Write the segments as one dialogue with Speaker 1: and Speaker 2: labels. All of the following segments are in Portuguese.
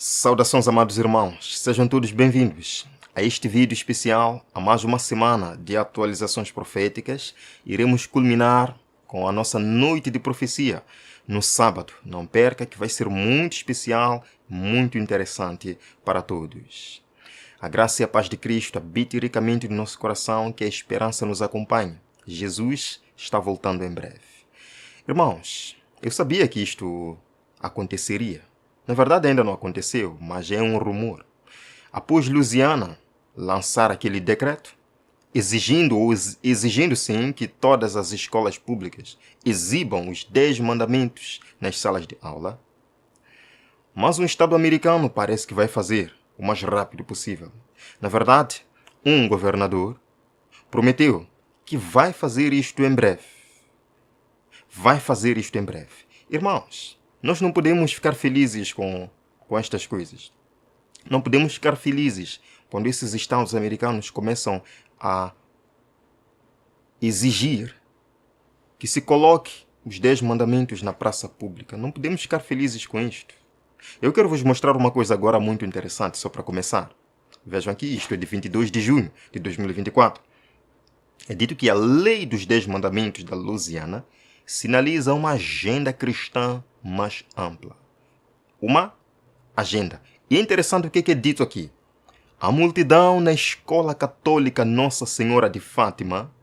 Speaker 1: Saudações, amados irmãos, sejam todos bem-vindos a este vídeo especial. A mais uma semana de atualizações proféticas, iremos culminar com a nossa noite de profecia no sábado. Não perca, que vai ser muito especial, muito interessante para todos. A graça e a paz de Cristo habite ricamente no nosso coração, que a esperança nos acompanhe. Jesus está voltando em breve. Irmãos, eu sabia que isto aconteceria. Na verdade ainda não aconteceu, mas é um rumor. Após Louisiana lançar aquele decreto, exigindo sim que todas as escolas públicas exibam os 10 mandamentos nas salas de aula, mas um estado americano parece que vai fazer o mais rápido possível. Na verdade, um governador prometeu que vai fazer isto em breve. Vai fazer isto em breve. Irmãos, nós não podemos ficar felizes com estas coisas. Não podemos ficar felizes quando esses estados americanos começam a exigir que se coloque os 10 mandamentos na praça pública. Não podemos ficar felizes com isto. Eu quero vos mostrar uma coisa agora muito interessante, só para começar. Vejam aqui, isto é de 22 de junho de 2024. É dito que a lei dos 10 mandamentos da Louisiana sinaliza uma agenda cristã mais ampla. Uma agenda. E é interessante o que é dito aqui. A multidão na escola católica Nossa Senhora de Fátima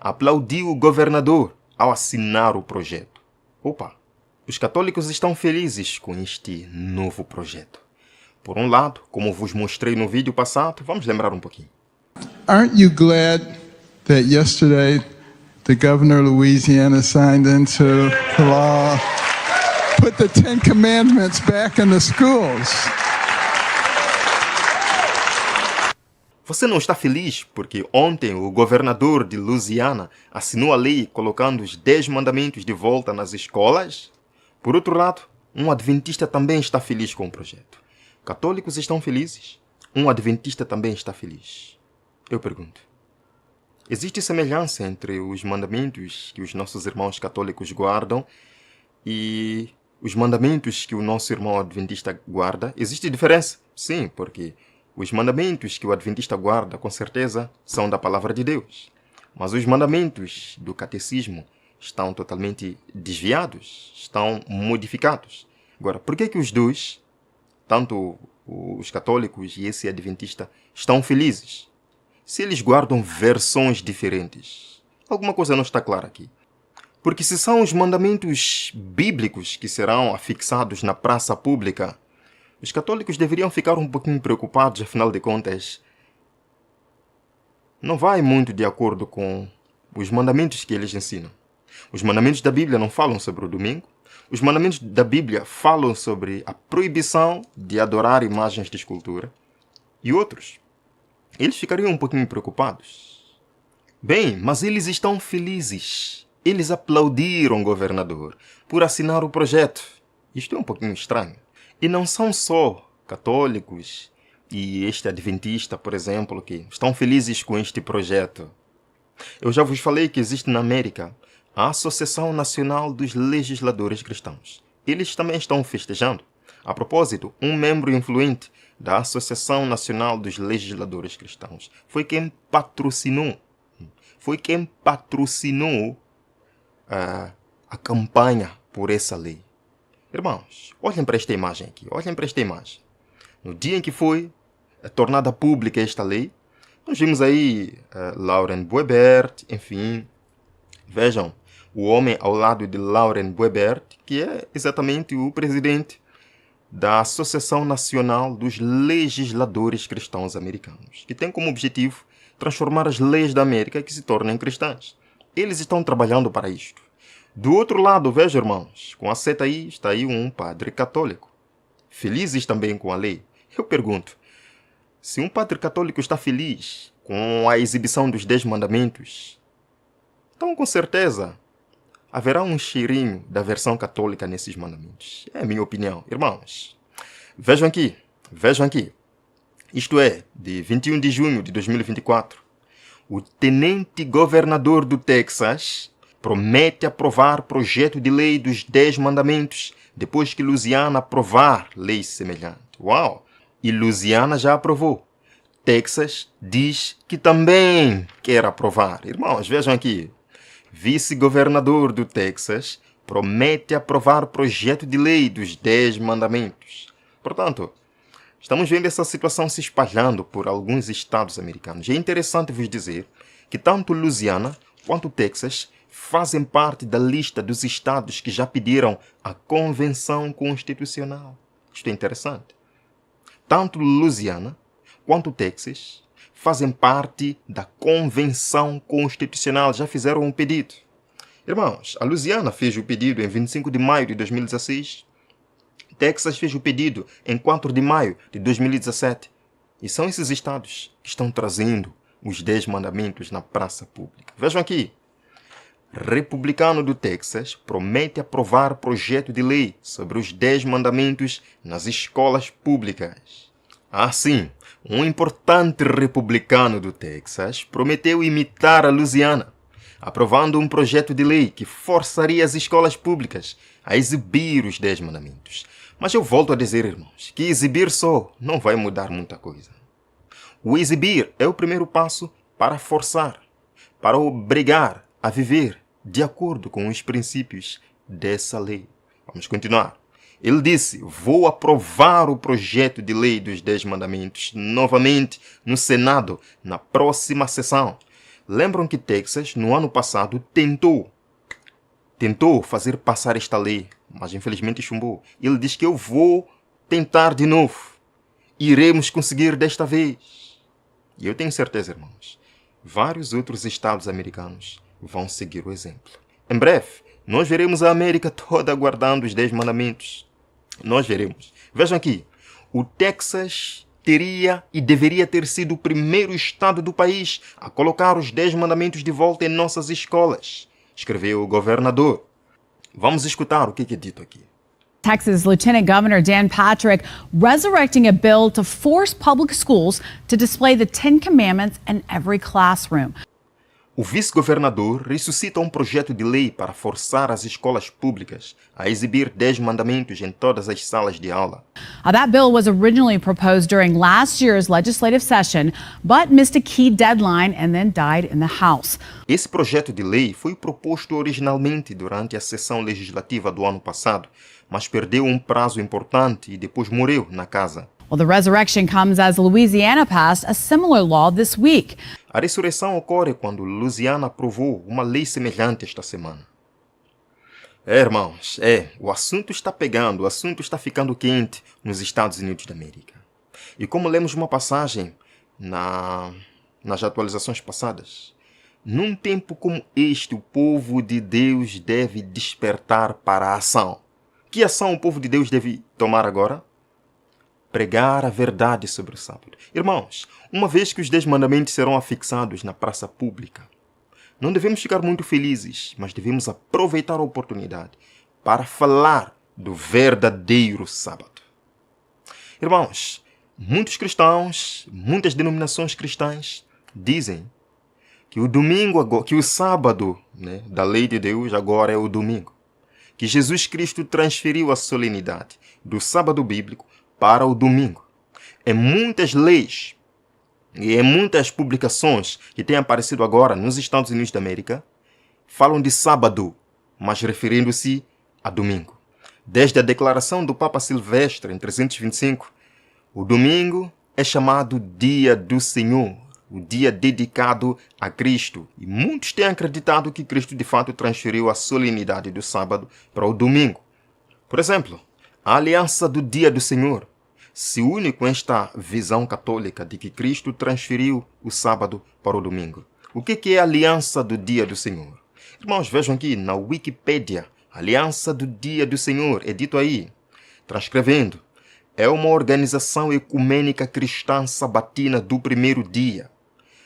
Speaker 1: aplaudiu o governador ao assinar o projeto. Opa! Os católicos estão felizes com este novo projeto. Por um lado, como vos mostrei no vídeo passado, vamos lembrar um pouquinho.
Speaker 2: Aren't you glad that yesterday the governor of Louisiana signed into the law, put the 10 commandments back in the schools?
Speaker 1: Você não está feliz porque ontem o governador de Louisiana assinou a lei colocando os 10 mandamentos de volta nas escolas? Por outro lado, um adventista também está feliz com o projeto. Católicos estão felizes? Um adventista também está feliz. Eu pergunto. Existe semelhança entre os mandamentos que os nossos irmãos católicos guardam e os mandamentos que o nosso irmão adventista guarda? Existe diferença? Sim, porque os mandamentos que o adventista guarda, com certeza, são da palavra de Deus. Mas os mandamentos do catecismo estão totalmente desviados, estão modificados. Agora, por que os dois, tanto os católicos e esse adventista, estão felizes? Se eles guardam versões diferentes, alguma coisa não está clara aqui. Porque se são os mandamentos bíblicos que serão afixados na praça pública, os católicos deveriam ficar um pouquinho preocupados, afinal de contas, não vai muito de acordo com os mandamentos que eles ensinam. Os mandamentos da Bíblia não falam sobre o domingo. Os mandamentos da Bíblia falam sobre a proibição de adorar imagens de escultura. E outros, eles ficariam um pouquinho preocupados. Bem, mas eles estão felizes. Eles aplaudiram o governador por assinar o projeto. Isto é um pouquinho estranho. E não são só católicos e este adventista, por exemplo, que estão felizes com este projeto. Eu já vos falei que existe na América a Associação Nacional dos Legisladores Cristãos. Eles também estão festejando. A propósito, um membro influente da Associação Nacional dos Legisladores Cristãos foi quem patrocinou a campanha por essa lei. Irmãos, olhem para esta imagem aqui, olhem para esta imagem. No dia em que foi tornada pública esta lei, nós vimos aí Lauren Boebert, enfim. Vejam, o homem ao lado de Lauren Boebert, que é exatamente o presidente da Associação Nacional dos Legisladores Cristãos Americanos, que tem como objetivo transformar as leis da América que se tornem cristãs. Eles estão trabalhando para isto. Do outro lado, veja, irmãos, com a seta aí, está aí um padre católico. Felizes também com a lei. Eu pergunto, se um padre católico está feliz com a exibição dos 10 mandamentos, então com certeza haverá um cheirinho da versão católica nesses mandamentos. É a minha opinião. Irmãos, vejam aqui. Isto é, de 21 de junho de 2024. O tenente governador do Texas promete aprovar projeto de lei dos 10 mandamentos, depois que Louisiana aprovar lei semelhante. Uau! E Louisiana já aprovou. Texas diz que também quer aprovar. Irmãos, vejam aqui. Vice-governador do Texas promete aprovar projeto de lei dos 10 mandamentos. Portanto, estamos vendo essa situação se espalhando por alguns estados americanos. É interessante vos dizer que tanto Louisiana quanto Texas fazem parte da lista dos estados que já pediram a Convenção Constitucional. Isto é interessante. Tanto Louisiana quanto Texas fazem parte da Convenção Constitucional, já fizeram um pedido. Irmãos, a Louisiana fez o pedido em 25 de maio de 2016. Texas fez o pedido em 4 de maio de 2017. E são esses estados que estão trazendo os 10 mandamentos na praça pública. Vejam aqui. Republicano do Texas promete aprovar projeto de lei sobre os 10 mandamentos nas escolas públicas. Assim, um importante republicano do Texas prometeu imitar a Louisiana, aprovando um projeto de lei que forçaria as escolas públicas a exibir os 10 mandamentos. Mas eu volto a dizer, irmãos, que exibir só não vai mudar muita coisa. O exibir é o primeiro passo para forçar, para obrigar a viver de acordo com os princípios dessa lei. Vamos continuar. Ele disse, vou aprovar o projeto de lei dos 10 mandamentos novamente no Senado na próxima sessão. Lembram que Texas, no ano passado, tentou fazer passar esta lei, mas infelizmente chumbou. Ele diz que eu vou tentar de novo. Iremos conseguir desta vez. E eu tenho certeza, irmãos, vários outros estados americanos vão seguir o exemplo. Em breve, nós veremos a América toda guardando os 10 mandamentos. Nós veremos. Vejam aqui, o Texas teria e deveria ter sido o primeiro estado do país a colocar os 10 mandamentos de volta em nossas escolas, escreveu o governador. Vamos escutar o que é dito aqui.
Speaker 3: Texas Lieutenant Governor Dan Patrick resurrecting a bill to force public schools to display the 10 Commandments in every classroom.
Speaker 1: O vice-governador ressuscita um projeto de lei para forçar as escolas públicas a exibir 10 mandamentos em todas as salas de aula.
Speaker 3: That bill was originally proposed during last year's legislative session, but missed a key deadline and then died in the House.
Speaker 1: Esse projeto de lei foi proposto originalmente durante a sessão legislativa do ano passado, mas perdeu um prazo importante e depois morreu na casa.
Speaker 3: Well, the resurrection comes as Louisiana passed a similar law this week.
Speaker 1: A ressurreição ocorre quando Louisiana aprovou uma lei semelhante esta semana. Irmãos, o assunto está pegando, o assunto está ficando quente nos Estados Unidos da América. E como lemos uma passagem nas atualizações passadas, num tempo como este, o povo de Deus deve despertar para a ação. Que ação o povo de Deus deve tomar agora? Pregar a verdade sobre o sábado. Irmãos, uma vez que os 10 mandamentos serão afixados na praça pública, não devemos ficar muito felizes, mas devemos aproveitar a oportunidade para falar do verdadeiro sábado. Irmãos, muitos cristãos, muitas denominações cristãs dizem que o sábado, da lei de Deus agora é o domingo. Que Jesus Cristo transferiu a solenidade do sábado bíblico para o domingo. Em muitas leis e em muitas publicações que têm aparecido agora nos Estados Unidos da América, falam de sábado, mas referindo-se a domingo. Desde a declaração do Papa Silvestre em 325, o domingo é chamado Dia do Senhor, o dia dedicado a Cristo. E muitos têm acreditado que Cristo de fato transferiu a solenidade do sábado para o domingo. Por exemplo, a aliança do Dia do Senhor se une com esta visão católica de que Cristo transferiu o sábado para o domingo. O que é a aliança do Dia do Senhor? Irmãos, vejam aqui na Wikipédia, aliança do Dia do Senhor, é dito aí, transcrevendo, é uma organização ecumênica cristã sabatina do primeiro dia.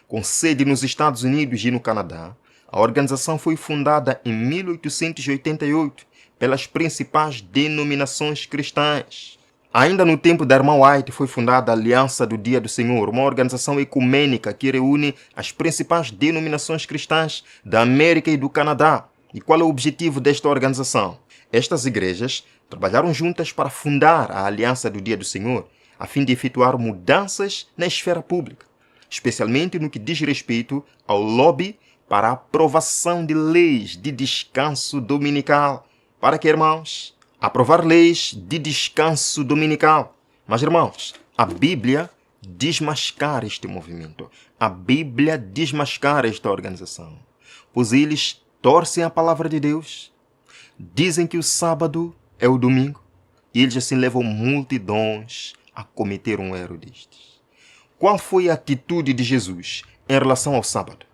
Speaker 1: Com sede nos Estados Unidos e no Canadá, a organização foi fundada em 1888 pelas principais denominações cristãs. Ainda no tempo da irmã White foi fundada a Aliança do Dia do Senhor, uma organização ecumênica que reúne as principais denominações cristãs da América e do Canadá. E qual é o objetivo desta organização? Estas igrejas trabalharam juntas para fundar a Aliança do Dia do Senhor, a fim de efetuar mudanças na esfera pública, especialmente no que diz respeito ao lobby para a aprovação de leis de descanso dominical. Para que, irmãos? Aprovar leis de descanso dominical. Mas, irmãos, a Bíblia desmascara este movimento. A Bíblia desmascara esta organização. Pois eles torcem a palavra de Deus, dizem que o sábado é o domingo, e eles assim levam multidões a cometer um erro destes. Qual foi a atitude de Jesus em relação ao sábado?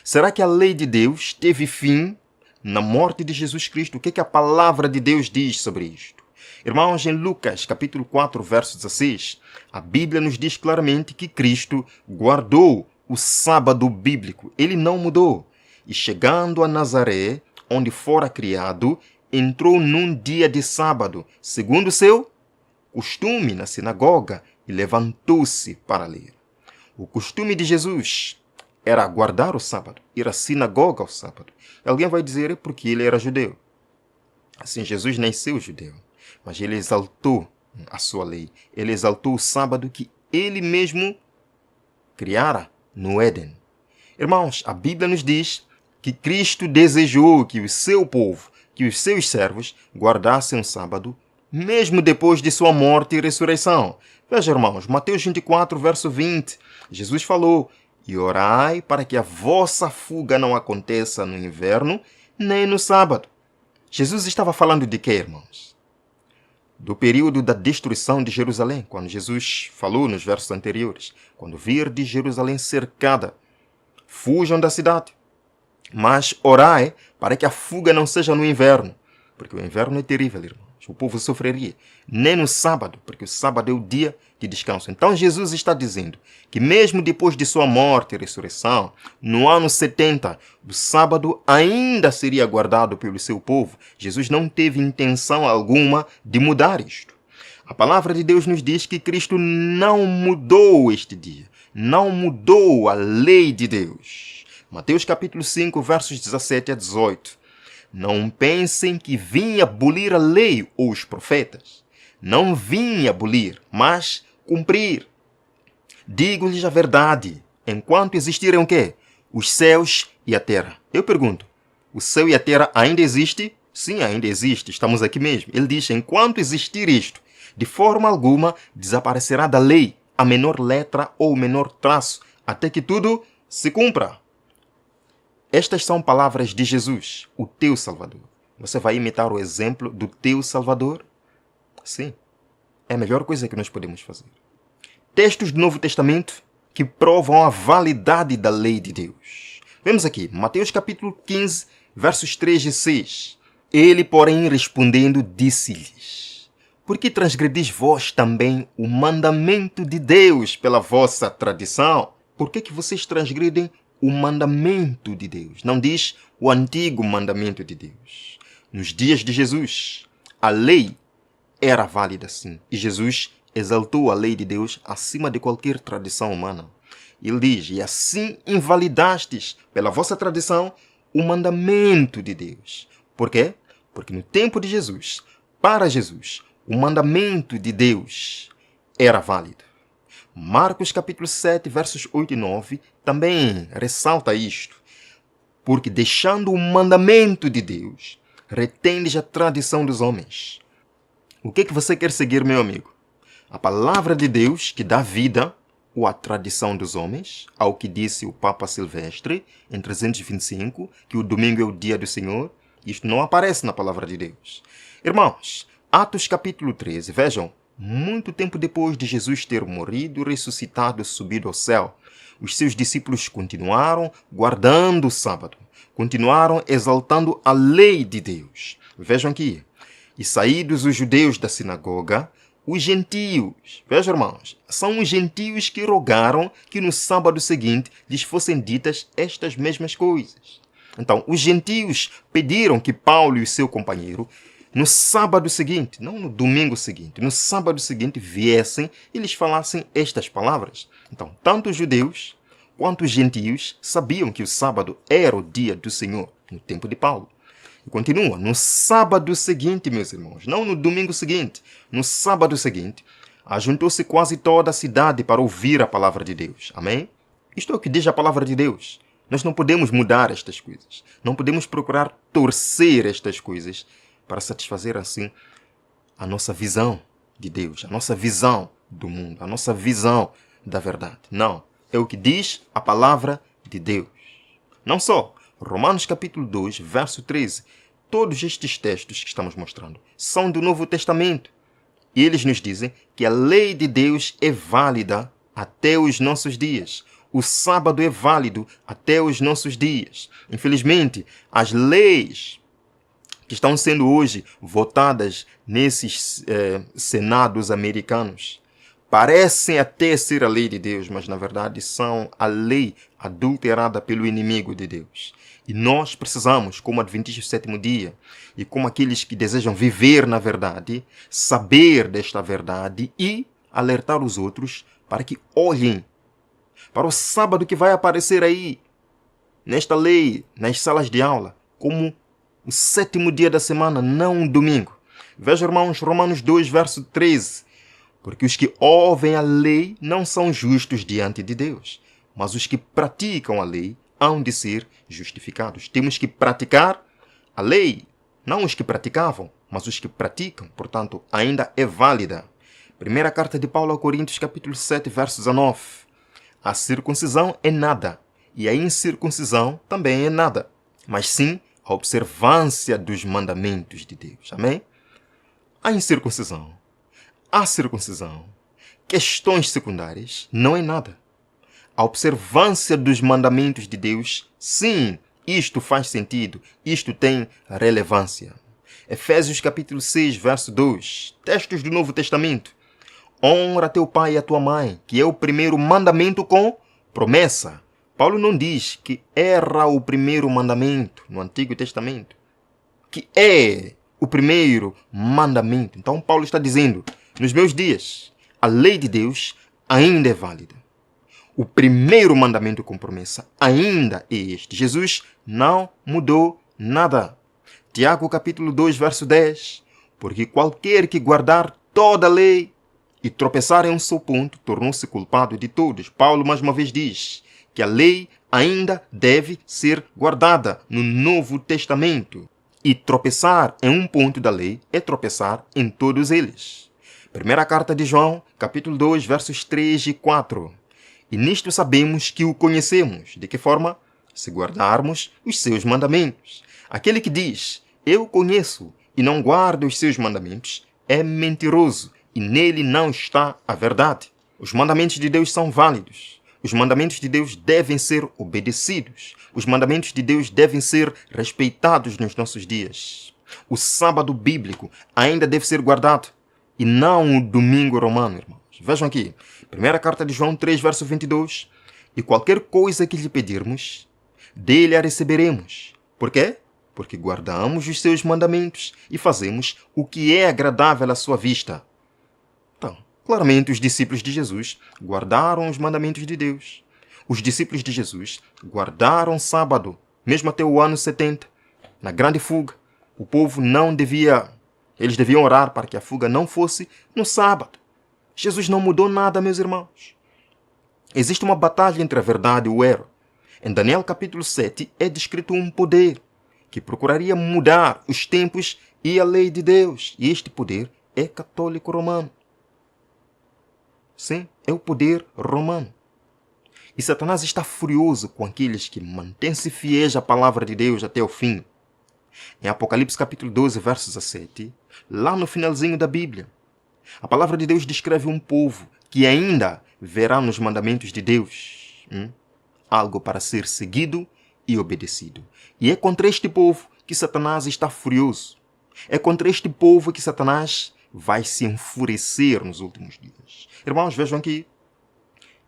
Speaker 1: Será que a lei de Deus teve fim na morte de Jesus Cristo? O que é que a palavra de Deus diz sobre isto? Irmãos, em Lucas, capítulo 4, verso 16, a Bíblia nos diz claramente que Cristo guardou o sábado bíblico. Ele não mudou. E chegando a Nazaré, onde fora criado, entrou num dia de sábado, segundo o seu costume na sinagoga, e levantou-se para ler. O costume de Jesus era guardar o sábado, ir à sinagoga ao sábado. Alguém vai dizer, é porque ele era judeu. Assim, Jesus nasceu judeu, mas ele exaltou a sua lei. Ele exaltou o sábado que ele mesmo criara no Éden. Irmãos, a Bíblia nos diz que Cristo desejou que o seu povo, que os seus servos guardassem o sábado, mesmo depois de sua morte e ressurreição. Veja, irmãos, Mateus 24, verso 20, Jesus falou: e orai para que a vossa fuga não aconteça no inverno, nem no sábado. Jesus estava falando de quê, irmãos? Do período da destruição de Jerusalém, quando Jesus falou nos versos anteriores: quando virdes Jerusalém cercada, fujam da cidade. Mas orai para que a fuga não seja no inverno, porque o inverno é terrível, irmãos. O povo sofreria. Nem no sábado, porque o sábado é o dia de descanso. Então Jesus está dizendo que mesmo depois de sua morte e ressurreição, no ano 70, o sábado ainda seria guardado pelo seu povo. Jesus não teve intenção alguma de mudar isto. A palavra de Deus nos diz que Cristo não mudou este dia, não mudou a lei de Deus. Mateus capítulo 5, versos 17 a 18. Não pensem que vim abolir a lei ou os profetas. Não vim abolir, mas cumprir. Digo-lhes a verdade, enquanto existirem o quê? Os céus e a terra. Eu pergunto, o céu e a terra ainda existe? Sim, ainda existe, estamos aqui mesmo. Ele diz, enquanto existir isto, de forma alguma desaparecerá da lei a menor letra ou o menor traço, até que tudo se cumpra. Estas são palavras de Jesus, o teu Salvador. Você vai imitar o exemplo do teu Salvador? Sim, é a melhor coisa que nós podemos fazer. Textos do Novo Testamento que provam a validade da lei de Deus. Vemos aqui, Mateus capítulo 15, versos 3 e 6. Ele, porém, respondendo, disse-lhes: por que transgredis vós também o mandamento de Deus pela vossa tradição? Por que vocês transgredem o mandamento de Deus? Não diz o antigo mandamento de Deus. Nos dias de Jesus, a lei era válida sim. E Jesus exaltou a lei de Deus acima de qualquer tradição humana. Ele diz, e assim invalidastes pela vossa tradição o mandamento de Deus. Por quê? Porque no tempo de Jesus, para Jesus, o mandamento de Deus era válido. Marcos capítulo 7, versos 8 e 9, também ressalta isto. Porque deixando o mandamento de Deus, retendes a tradição dos homens. O que você quer seguir, meu amigo? A palavra de Deus que dá vida ou a tradição dos homens, ao que disse o Papa Silvestre em 325, que o domingo é o dia do Senhor? Isto não aparece na palavra de Deus. Irmãos, Atos capítulo 13, vejam, muito tempo depois de Jesus ter morrido, ressuscitado e subido ao céu, os seus discípulos continuaram guardando o sábado, continuaram exaltando a lei de Deus. Vejam aqui, e saídos os judeus da sinagoga, os gentios, vejam irmãos, são os gentios que rogaram que no sábado seguinte lhes fossem ditas estas mesmas coisas. Então, os gentios pediram que Paulo e o seu companheiro no sábado seguinte, não no domingo seguinte, no sábado seguinte viessem e lhes falassem estas palavras. Então, tanto os judeus quanto os gentios sabiam que o sábado era o dia do Senhor. no tempo de Paulo. E continua, no sábado seguinte, meus irmãos, não no domingo seguinte, no sábado seguinte, ajuntou-se quase toda a cidade para ouvir a palavra de Deus. Amém? Isto é o que diz a palavra de Deus. Nós não podemos mudar estas coisas. Não podemos procurar torcer estas coisas para satisfazer assim a nossa visão de Deus, a nossa visão do mundo, a nossa visão da verdade. Não. É o que diz a palavra de Deus. Não só. Romanos capítulo 2, verso 13. Todos estes textos que estamos mostrando são do Novo Testamento. E eles nos dizem que a lei de Deus é válida até os nossos dias. O sábado é válido até os nossos dias. Infelizmente, as leis que estão sendo hoje votadas nesses senados americanos parecem até ser a lei de Deus, mas na verdade são a lei adulterada pelo inimigo de Deus. E nós precisamos, como adventistas do sétimo dia, e como aqueles que desejam viver na verdade, saber desta verdade e alertar os outros para que olhem para o sábado que vai aparecer aí, nesta lei, nas salas de aula, como o sétimo dia da semana, não um domingo. Veja, irmãos, Romanos 2, verso 13. Porque os que ouvem a lei não são justos diante de Deus, mas os que praticam a lei hão de ser justificados. Temos que praticar a lei, não os que praticavam, mas os que praticam, portanto, ainda é válida. Primeira carta de Paulo aos Coríntios, capítulo 7, verso 19. A circuncisão é nada, e a incircuncisão também é nada, mas sim a observância dos mandamentos de Deus. Amém? A incircuncisão, a circuncisão, questões secundárias, não é nada. A observância dos mandamentos de Deus, sim, isto faz sentido, isto tem relevância. Efésios capítulo 6, verso 2, textos do Novo Testamento. Honra teu pai e a tua mãe, que é o primeiro mandamento com promessa. Paulo não diz que era o primeiro mandamento no Antigo Testamento, que é o primeiro mandamento. Então Paulo está dizendo, nos meus dias, a lei de Deus ainda é válida. O primeiro mandamento com promessa ainda é este. Jesus não mudou nada. Tiago capítulo 2, verso 10. Porque qualquer que guardar toda a lei e tropeçar em um só ponto, tornou-se culpado de todos. Paulo mais uma vez diz que a lei ainda deve ser guardada no Novo Testamento. E tropeçar em um ponto da lei é tropeçar em todos eles. Primeira carta de João, capítulo 2, versos 3 e 4. E nisto sabemos que o conhecemos. De que forma? Se guardarmos os seus mandamentos. Aquele que diz, eu conheço e não guarda os seus mandamentos, é mentiroso e nele não está a verdade. Os mandamentos de Deus são válidos. Os mandamentos de Deus devem ser obedecidos. Os mandamentos de Deus devem ser respeitados nos nossos dias. O sábado bíblico ainda deve ser guardado e não o domingo romano, irmãos. Vejam aqui, primeira carta de João 3, verso 22. E qualquer coisa que lhe pedirmos, dele a receberemos. Por quê? Porque guardamos os seus mandamentos e fazemos o que é agradável à sua vista. Então, claramente os discípulos de Jesus guardaram os mandamentos de Deus. Os discípulos de Jesus guardaram o sábado, mesmo até o ano 70. Na grande fuga, o povo eles deviam orar para que a fuga não fosse no sábado. Jesus não mudou nada, meus irmãos. Existe uma batalha entre a verdade e o erro. Em Daniel capítulo 7 é descrito um poder que procuraria mudar os tempos e a lei de Deus. E este poder é católico romano. Sim, é o poder romano. E Satanás está furioso com aqueles que mantêm-se fiéis à palavra de Deus até o fim. Em Apocalipse capítulo 12, verso 17, lá no finalzinho da Bíblia, a palavra de Deus descreve um povo que ainda verá nos mandamentos de Deus algo para ser seguido e obedecido. E é contra este povo que Satanás está furioso. É contra este povo que Satanás vai se enfurecer nos últimos dias. Irmãos, vejam aqui.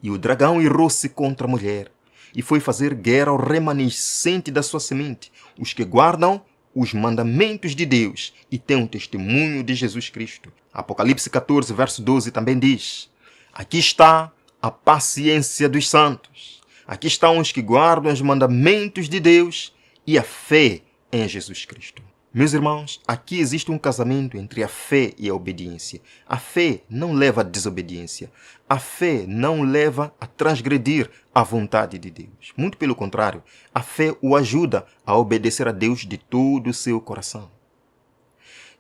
Speaker 1: E o dragão irou-se contra a mulher e foi fazer guerra ao remanescente da sua semente, os que guardam os mandamentos de Deus e têm um testemunho de Jesus Cristo. Apocalipse 14, verso 12 também diz, aqui está a paciência dos santos. Aqui estão os que guardam os mandamentos de Deus e a fé em Jesus Cristo. Meus irmãos, aqui existe um casamento entre a fé e a obediência. A fé não leva à desobediência. A fé não leva a transgredir a vontade de Deus. Muito pelo contrário, a fé o ajuda a obedecer a Deus de todo o seu coração.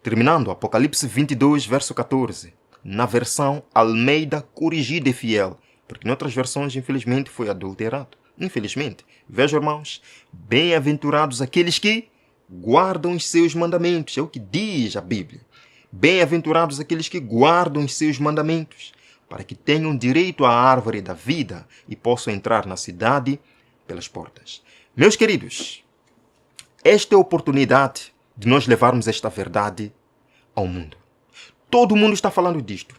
Speaker 1: Terminando, Apocalipse 22, verso 14, na versão Almeida Corrigida e Fiel, porque em outras versões, infelizmente, foi adulterado. Infelizmente. Vejam, irmãos, bem-aventurados aqueles que guardam os seus mandamentos. É o que diz a Bíblia. Bem-aventurados aqueles que guardam os seus mandamentos, para que tenham direito à árvore da vida e possam entrar na cidade pelas portas. Meus queridos, esta é a oportunidade de nós levarmos esta verdade ao mundo. Todo mundo está falando disto.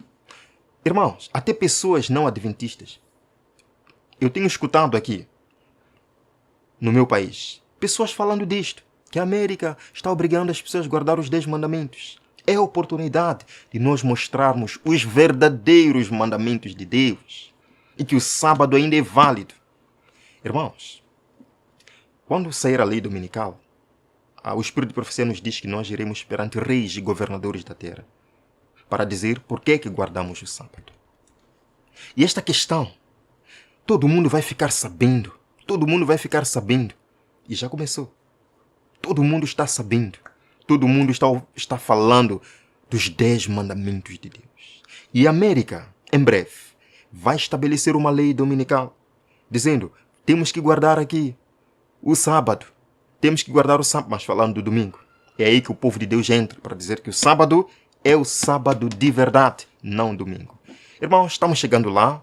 Speaker 1: Irmãos, até pessoas não adventistas. Eu tenho escutado aqui, no meu país, pessoas falando disto, que a América está obrigando as pessoas a guardar os 10 mandamentos. É a oportunidade de nós mostrarmos os verdadeiros mandamentos de Deus e que o sábado ainda é válido. Irmãos, quando sair a lei dominical, o Espírito de Profecia nos diz que nós iremos perante reis e governadores da terra para dizer por que guardamos o sábado. E esta questão, todo mundo vai ficar sabendo. Todo mundo vai ficar sabendo. E já começou. Todo mundo está sabendo. Todo mundo está falando dos 10 mandamentos de Deus. E a América, em breve, vai estabelecer uma lei dominical, dizendo, temos que guardar aqui o sábado. Temos que guardar o sábado, mas falando do domingo. É aí que o povo de Deus entra para dizer que o sábado é o sábado de verdade, não domingo. Irmãos, estamos chegando lá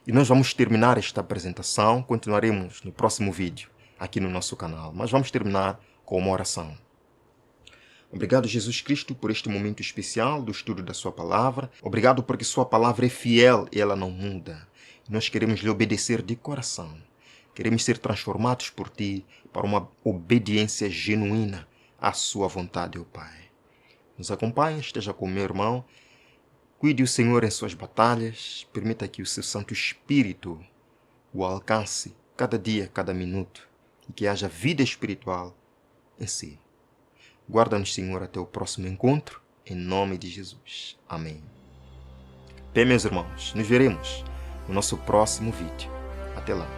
Speaker 1: e nós vamos terminar esta apresentação. Continuaremos no próximo vídeo aqui no nosso canal, mas vamos terminar com uma oração. Obrigado, Jesus Cristo, por este momento especial do estudo da sua palavra. Obrigado porque sua palavra é fiel e ela não muda. Nós queremos lhe obedecer de coração. Queremos ser transformados por ti para uma obediência genuína à sua vontade, ó Pai. Nos acompanhe, esteja com meu irmão. Cuide o Senhor em suas batalhas. Permita que o seu Santo Espírito o alcance cada dia, cada minuto. E que haja vida espiritual em si. Guarda-nos, Senhor, até o próximo encontro. Em nome de Jesus. Amém. Bem, meus irmãos, nos veremos no nosso próximo vídeo. Até lá.